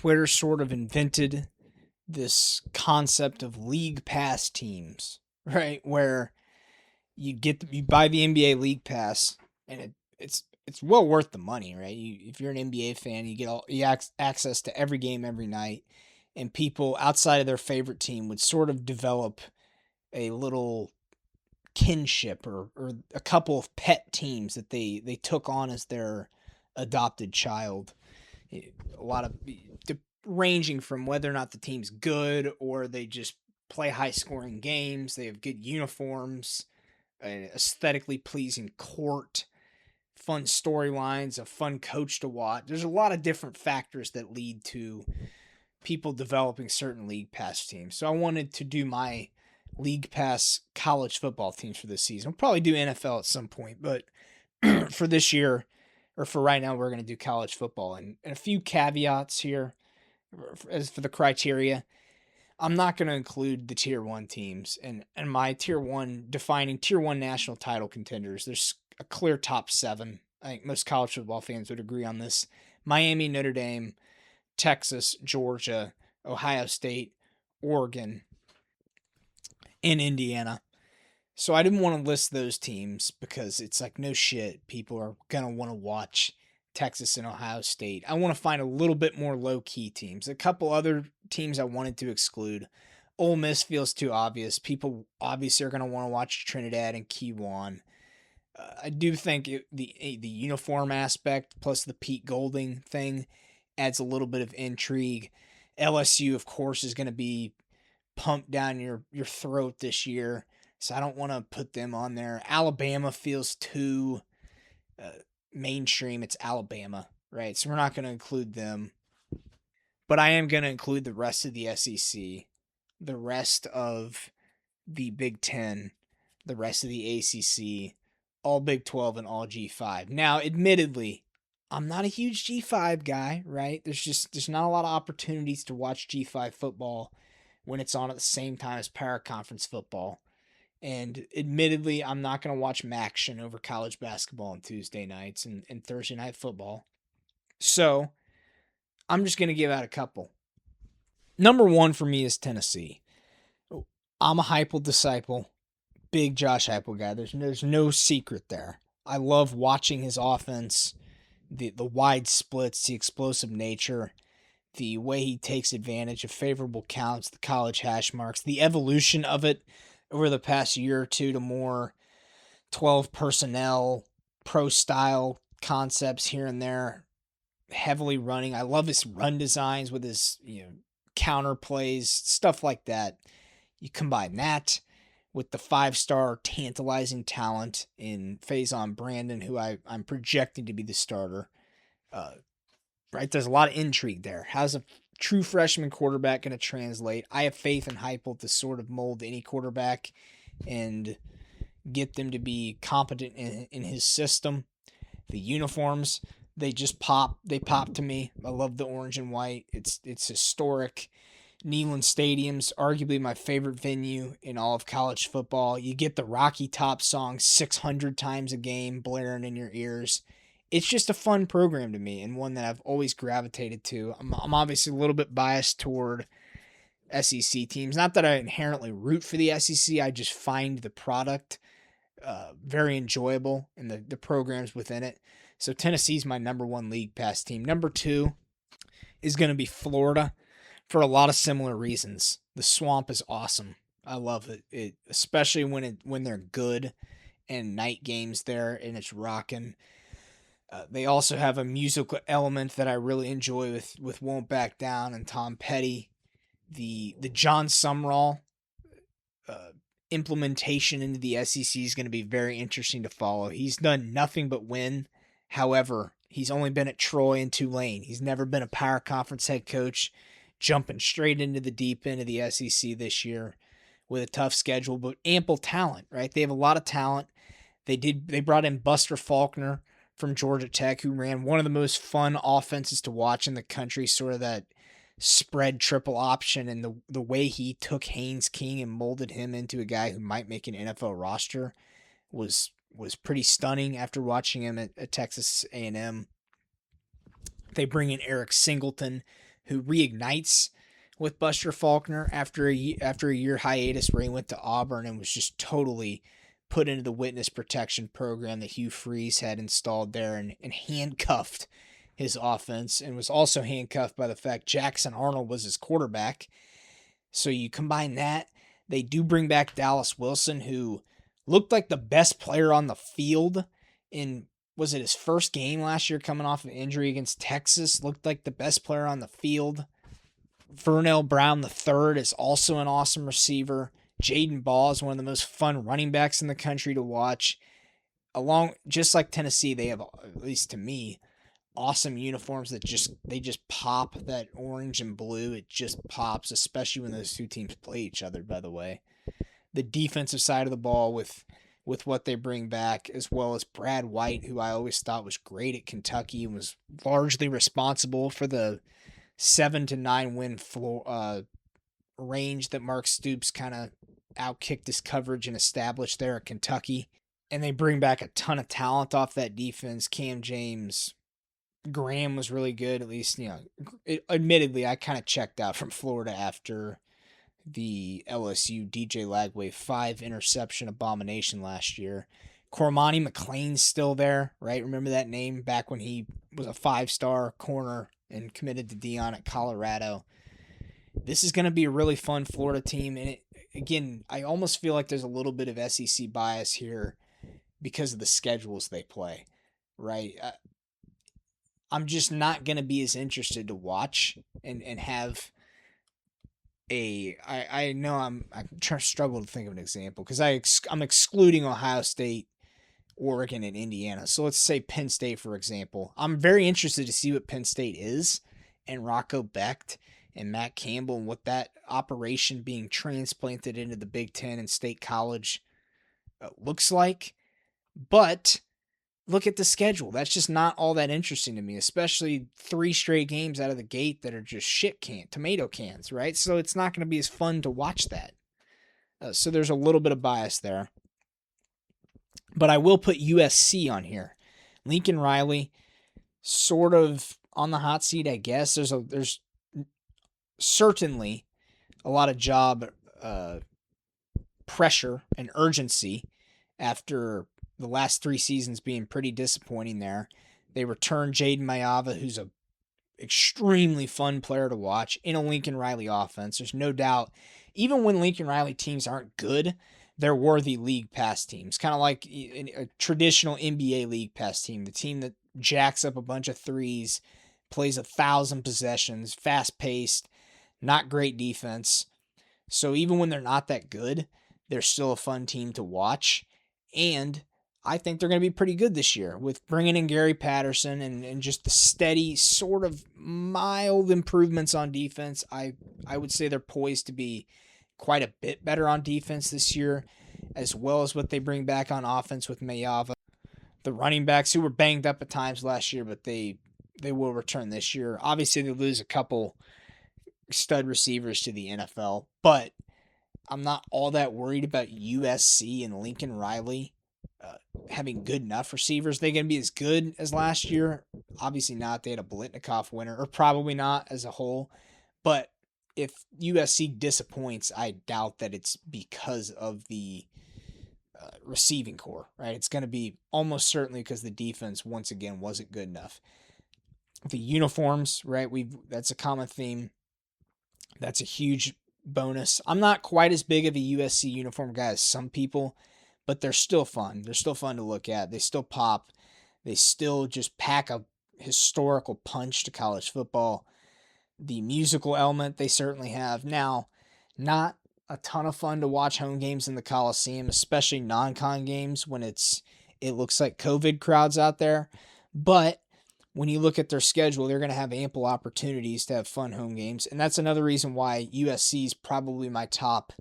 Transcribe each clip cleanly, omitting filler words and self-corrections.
Twitter sort of invented this concept of League Pass teams, right? Where you buy the NBA League Pass, and it's well worth the money, right? If you're an NBA fan, you get access to every game every night, and people outside of their favorite team would sort of develop a little kinship or a couple of pet teams that they took on as their adopted child. A lot of ranging from whether or not the team's good or they just play high scoring games, they have good uniforms, an aesthetically pleasing court, fun storylines, a fun coach to watch. There's a lot of different factors that lead to people developing certain league pass teams. So I wanted to do my league pass college football teams for this season. We'll probably do NFL at some point, but for this year, or for right now, we're going to do college football. And a few caveats here as for the criteria. I'm not going to include the tier 1 teams and my defining tier 1 national title contenders. There's a clear top 7. I think most college football fans would agree on this. Miami, Notre Dame, Texas, Georgia, Ohio State, Oregon, and Indiana. So I didn't want to list those teams because it's like, no shit, people are going to want to watch Texas and Ohio State. I want to find a little bit more low-key teams. A couple other teams I wanted to exclude. Ole Miss feels too obvious. People obviously are going to want to watch Trinidad and Kiwan. I do think the uniform aspect plus the Pete Golding thing adds a little bit of intrigue. LSU, of course, is going to be pumped down your throat this year, so I don't want to put them on there. Alabama feels too mainstream. It's Alabama, right? So we're not going to include them. But I am going to include the rest of the SEC, the rest of the Big Ten, the rest of the ACC, all Big 12, and all G5. Now, admittedly, I'm not a huge G5 guy, right? There's not a lot of opportunities to watch G5 football when it's on at the same time as para-conference football. And admittedly, I'm not going to watch MACtion over college basketball on Tuesday nights and Thursday night football. So I'm just going to give out a couple. Number 1 for me is Tennessee. I'm a Heupel disciple, big Josh Heupel guy. There's no secret there. I love watching his offense, the wide splits, the explosive nature, the way he takes advantage of favorable counts, the college hash marks, the evolution of it over the past year or two to more 12 personnel, pro style concepts here and there, heavily running. I love his run designs with his counter plays, stuff like that. You combine that with the 5-star tantalizing talent in Faison Brandon, who I'm projecting to be the starter. Right, there's a lot of intrigue there. How's a true freshman quarterback going to translate? I have faith in Heupel to sort of mold any quarterback and get them to be competent in his system. The uniforms, they pop to me. I love the orange and white. It's historic. Neyland Stadium's arguably my favorite venue in all of college football. You get the Rocky Top song 600 times a game blaring in your ears. It's just a fun program to me and one that I've always gravitated to. I'm obviously a little bit biased toward SEC teams. Not that I inherently root for the SEC. I just find the product very enjoyable and the programs within it. So Tennessee's my number 1 league pass team. Number 2 is going to be Florida for a lot of similar reasons. The Swamp is awesome. I love it especially when they're good and night games there and it's rocking. They also have a musical element that I really enjoy with Won't Back Down and Tom Petty. The John Sumrall implementation into the SEC is going to be very interesting to follow. He's done nothing but win. However, he's only been at Troy and Tulane. He's never been a power conference head coach, jumping straight into the deep end of the SEC this year with a tough schedule, but ample talent, right? They have a lot of talent. They brought in Buster Faulkner from Georgia Tech, who ran one of the most fun offenses to watch in the country, sort of that spread triple option, and the way he took Haynes King and molded him into a guy who might make an NFL roster was pretty stunning after watching him at Texas A&M. They bring in Eric Singleton, who reignites with Buster Faulkner after a year hiatus where he went to Auburn and was just totally put into the witness protection program that Hugh Freeze had installed there and handcuffed his offense, and was also handcuffed by the fact Jackson Arnold was his quarterback. So you combine that, they do bring back Dallas Wilson, who looked like the best player on the field in, was it his first game last year coming off of injury against Texas? Looked like the best player on the field. Vernell Brown III is also an awesome receiver. Jaden Ball is one of the most fun running backs in the country to watch. Just like Tennessee, they have, at least to me, awesome uniforms that just pop. That orange and blue, it just pops, especially when those two teams play each other, by the way. The defensive side of the ball with what they bring back, as well as Brad White, who I always thought was great at Kentucky and was largely responsible for the 7-9 win range that Mark Stoops kind of outkicked his coverage and established there at Kentucky. And they bring back a ton of talent off that defense. Cam James, Graham was really good, at least, admittedly, I kind of checked out from Florida after the LSU DJ Lagway 5 interception abomination last year. Cormani McLean's still there, right? Remember that name back when he was a 5-star corner and committed to Deion at Colorado. This is going to be a really fun Florida team. And again, I almost feel like there's a little bit of SEC bias here because of the schedules they play, right? I'm just not going to be as interested to watch and have I know I'm trying to struggle to think of an example because I'm excluding Ohio State, Oregon, and Indiana. So let's say Penn State, for example. I'm very interested to see what Penn State is, and Rocco Becht and Matt Campbell, and what that operation being transplanted into the Big Ten and State College looks like. But look at the schedule. That's just not all that interesting to me, especially 3 straight games out of the gate that are just tomato cans, right? So it's not going to be as fun to watch that. So there's a little bit of bias there. But I will put USC on here. Lincoln Riley, sort of on the hot seat, I guess. There's certainly a lot of job pressure and urgency after the last 3 seasons being pretty disappointing there. They returned Jaden Mayava, who's a extremely fun player to watch in a Lincoln Riley offense. There's no doubt, even when Lincoln Riley teams aren't good, they're worthy League Pass teams. Kind of like a traditional NBA League Pass team, the team that jacks up a bunch of threes, plays 1,000 possessions, fast-paced, not great defense. So even when they're not that good, they're still a fun team to watch. And I think they're going to be pretty good this year with bringing in Gary Patterson and just the steady, sort of mild improvements on defense. I would say they're poised to be quite a bit better on defense this year, as well as what they bring back on offense with Mayava. The running backs who were banged up at times last year, but they will return this year. Obviously, they lose a couple stud receivers to the NFL, but I'm not all that worried about USC and Lincoln Riley having good enough receivers. They're going to be as good as last year. Obviously not. They had a Blitnikoff winner, or probably not as a whole. But if USC disappoints, I doubt that it's because of the receiving core, right? It's going to be almost certainly because the defense, once again, wasn't good enough. The uniforms, right? That's a common theme. That's a huge bonus. I'm not quite as big of a USC uniform guy as some people, but they're still fun. They're still fun to look at. They still pop. They still just pack a historical punch to college football. The musical element they certainly have. Now, not a ton of fun to watch home games in the Coliseum, especially non-con games when it looks like COVID crowds out there. But when you look at their schedule, they're going to have ample opportunities to have fun home games. And that's another reason why USC is probably my top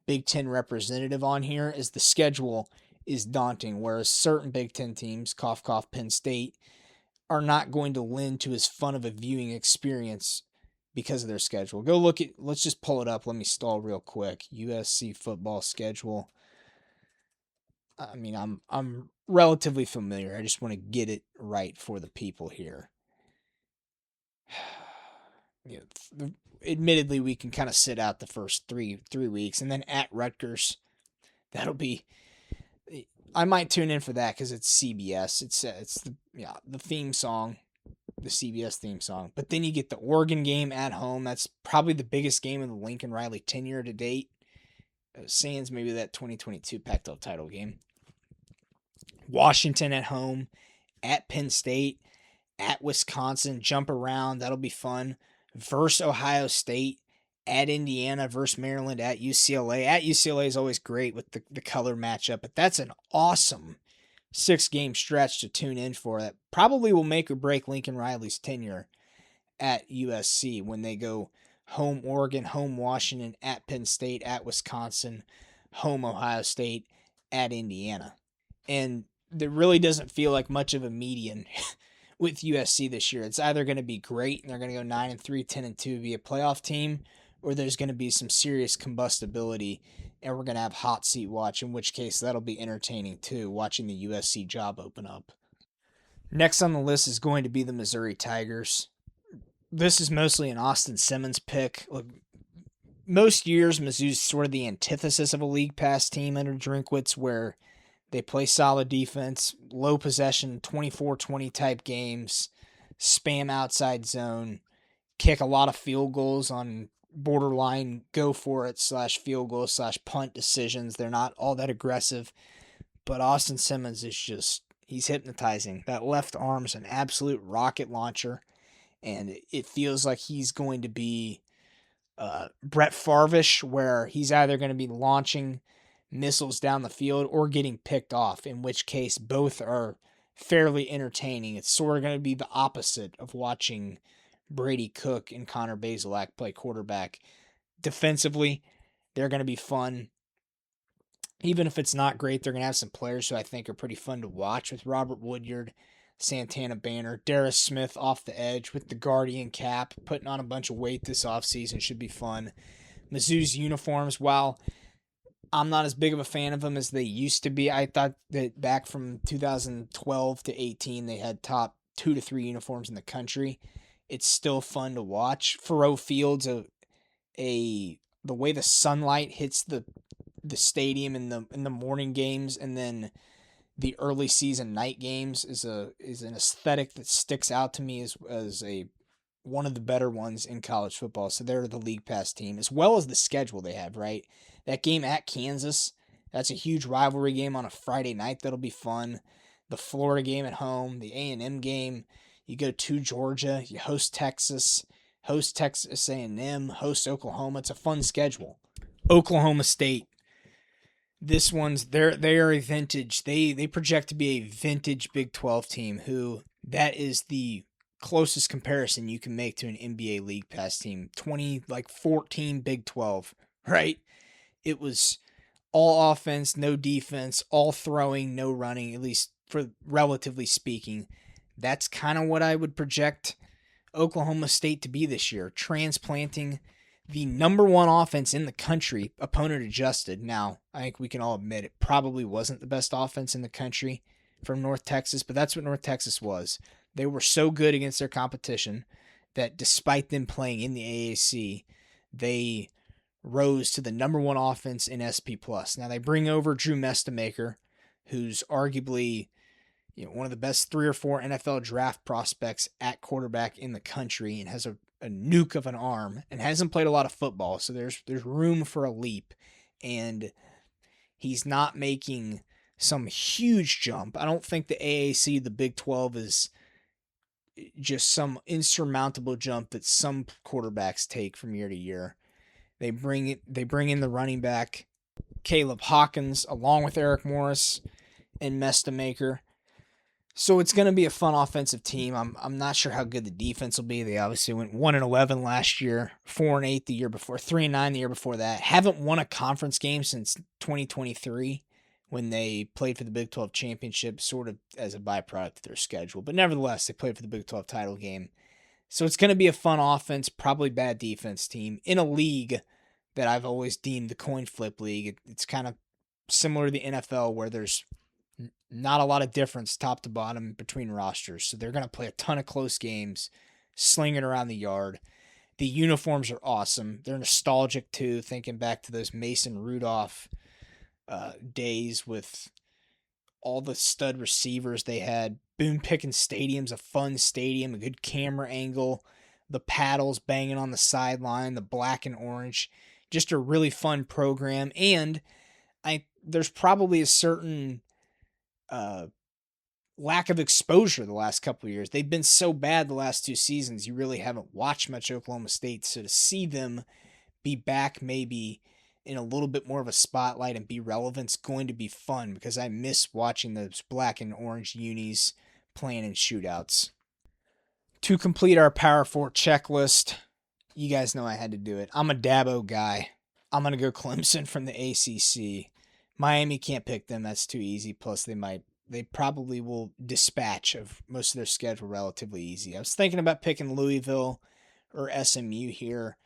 Big Ten representative on here, is the schedule is daunting, whereas certain Big Ten teams, cough, cough, Penn State, are not going to lend to as fun of a viewing experience because of their schedule. Let's just pull it up. Let me stall real quick. USC football schedule. I mean, I'm relatively familiar. I just want to get it right for the people here. you know, admittedly, we can kind of sit out the first three weeks, and then at Rutgers, that'll be. I might tune in for that because it's CBS. It's the theme song, the CBS theme song. But then you get the Oregon game at home. That's probably the biggest game in the Lincoln Riley tenure to date. Sans maybe that 2022 Pac-12 title game. Washington at home, at Penn State, at Wisconsin, jump around. That'll be fun. Versus Ohio State, at Indiana, versus Maryland, at UCLA. At UCLA is always great with the color matchup, but that's an awesome 6-game stretch to tune in for that probably will make or break Lincoln Riley's tenure at USC when they go home Oregon, home Washington, at Penn State, at Wisconsin, home Ohio State, at Indiana. And there really doesn't feel like much of a median with USC this year. It's either going to be great and they're going to go 9-3, 10-2, be a playoff team, or there's going to be some serious combustibility and we're going to have hot seat watch, in which case that'll be entertaining too, watching the USC job open up. Next on the list is going to be the Missouri Tigers. This is mostly an Austin Simmons pick. Look, most years, Mizzou's sort of the antithesis of a league pass team under Drinkwitz, where they play solid defense, low possession, 24-20 type games, spam outside zone, kick a lot of field goals on borderline go for it / field goal / punt decisions. They're not all that aggressive, but Austin Simmons is just, he's hypnotizing. That left arm's an absolute rocket launcher, and it feels like he's going to be Brett Favre-ish, where he's either going to be launching missiles down the field or getting picked off, in which case both are fairly entertaining. It's sort of going to be the opposite of watching Brady Cook and Connor Bazelak play quarterback. Defensively, they're going to be fun. Even if it's not great, they're going to have some players who I think are pretty fun to watch, with Robert Woodyard, Santana Banner, Darius Smith off the edge with the Guardian cap, putting on a bunch of weight this offseason, should be fun. Mizzou's uniforms, while I'm not as big of a fan of them as they used to be, I thought that back from 2012 to 18, they had top 2 to 3 uniforms in the country. It's still fun to watch. Faurot Field's the way the sunlight hits the stadium in the morning games and then the early season night games is an aesthetic that sticks out to me as one of the better ones in college football. So they're the league pass team, as well as the schedule they have, right? That game at Kansas, that's a huge rivalry game on a Friday night. That'll be fun. The Florida game at home, the A&M game. You go to Georgia, you host Texas A&M, host Oklahoma. It's a fun schedule. Oklahoma State. This one's they are a vintage. They project to be a vintage Big 12 team who that is the closest comparison you can make to an NBA League Pass team. 14 Big 12, right? It was all offense, no defense, all throwing, no running, at least for relatively speaking. That's kind of what I would project Oklahoma State to be this year, transplanting the number one offense in the country, opponent adjusted. Now, I think we can all admit it probably wasn't the best offense in the country from North Texas, but that's what North Texas was. They were so good against their competition that despite them playing in the AAC, they rose to the number one offense in SP+. Now, they bring over Drew Mestamaker, who's arguably one of the best 3 or 4 NFL draft prospects at quarterback in the country, and has a nuke of an arm and hasn't played a lot of football. So there's room for a leap, and he's not making some huge jump. I don't think the AAC, the Big 12, is just some insurmountable jump that some quarterbacks take from year to year. They bring in the running back Caleb Hawkins along with Eric Morris and Mestamaker. So it's going to be a fun offensive team. I'm not sure how good the defense will be. They obviously went 1-11 last year, 4-8 the year before, 3-9 the year before that. Haven't won a conference game since 2023 when they played for the Big 12 championship, sort of as a byproduct of their schedule. But nevertheless, they played for the Big 12 title game. So it's going to be a fun offense, probably bad defense team in a league that I've always deemed the coin flip league. It's kind of similar to the NFL where there's not a lot of difference top to bottom between rosters. So they're going to play a ton of close games, sling it around the yard. The uniforms are awesome. They're nostalgic too, thinking back to those Mason Rudolph days with all the stud receivers they had. Boone Pickens Stadium's a fun stadium, a good camera angle, the paddles banging on the sideline, the black and orange. Just a really fun program. And there's probably a certain uh, lack of exposure the last couple of years. They've been so bad the last two seasons, you really haven't watched much Oklahoma State. So to see them be back maybe in a little bit more of a spotlight and be relevant is going to be fun because I miss watching those black and orange unis playing in shootouts. To complete our Power 4 checklist, you guys know I had to do it. I'm a Dabo guy. I'm going to go Clemson from the ACC. Miami can't pick them. That's too easy. Plus, they probably will dispatch of most of their schedule relatively easy. I was thinking about picking Louisville or SMU here,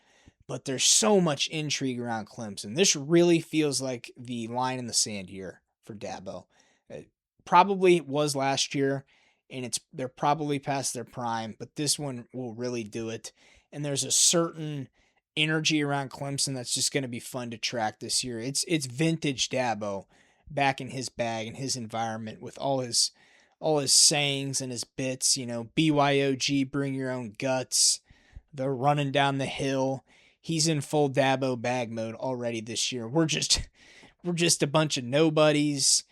but there's so much intrigue around Clemson. This really feels like the line in the sand here for Dabo. It probably was last year, and they're probably past their prime, but this one will really do it. And there's a certain energy around Clemson that's just going to be fun to track this year. It's vintage Dabo back in his bag and his environment with all his sayings and his bits, BYOG, bring your own guts, the running down the hill. He's in full Dabo bag mode already this year. We're just a bunch of nobodies.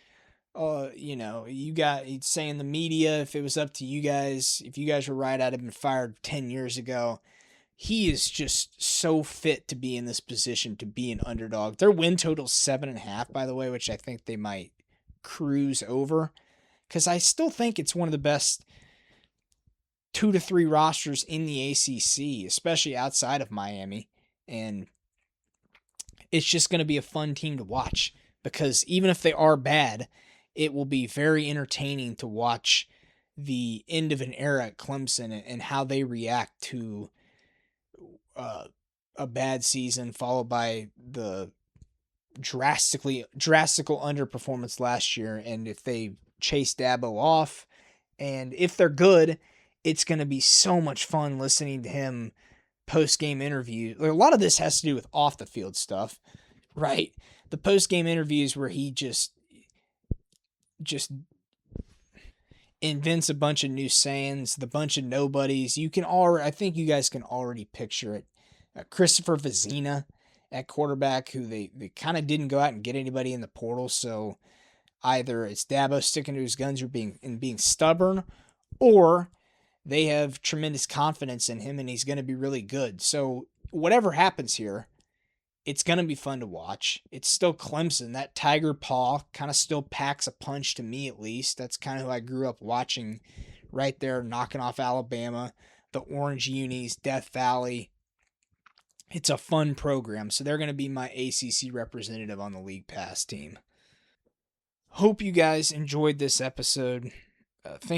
You got saying the media, if it was up to you guys, if you guys were right, I'd have been fired 10 years ago. He is just so fit to be in this position to be an underdog. Their win total's 7.5, by the way, which I think they might cruise over. Because I still think it's one of the best 2 to 3 rosters in the ACC, especially outside of Miami. And it's just going to be a fun team to watch because even if they are bad, it will be very entertaining to watch the end of an era at Clemson and how they react to a bad season followed by the drastical underperformance last year. And if they chase Dabo off and if they're good, it's going to be so much fun listening to him post-game interview. A lot of this has to do with off the field stuff, right? The post-game interviews where he just invents a bunch of new sayings, the bunch of nobodies. I think you guys can already picture it. Christopher Vizina at quarterback, who they kind of didn't go out and get anybody in the portal, so either it's Dabo sticking to his guns or being stubborn, or they have tremendous confidence in him and he's going to be really good. So whatever happens here, it's going to be fun to watch. It's still Clemson. That Tiger Paw kind of still packs a punch to me, at least. That's kind of who I grew up watching right there, knocking off Alabama, the Orange Unis, Death Valley. It's a fun program. So they're going to be my ACC representative on the League Pass team. Hope you guys enjoyed this episode. Thank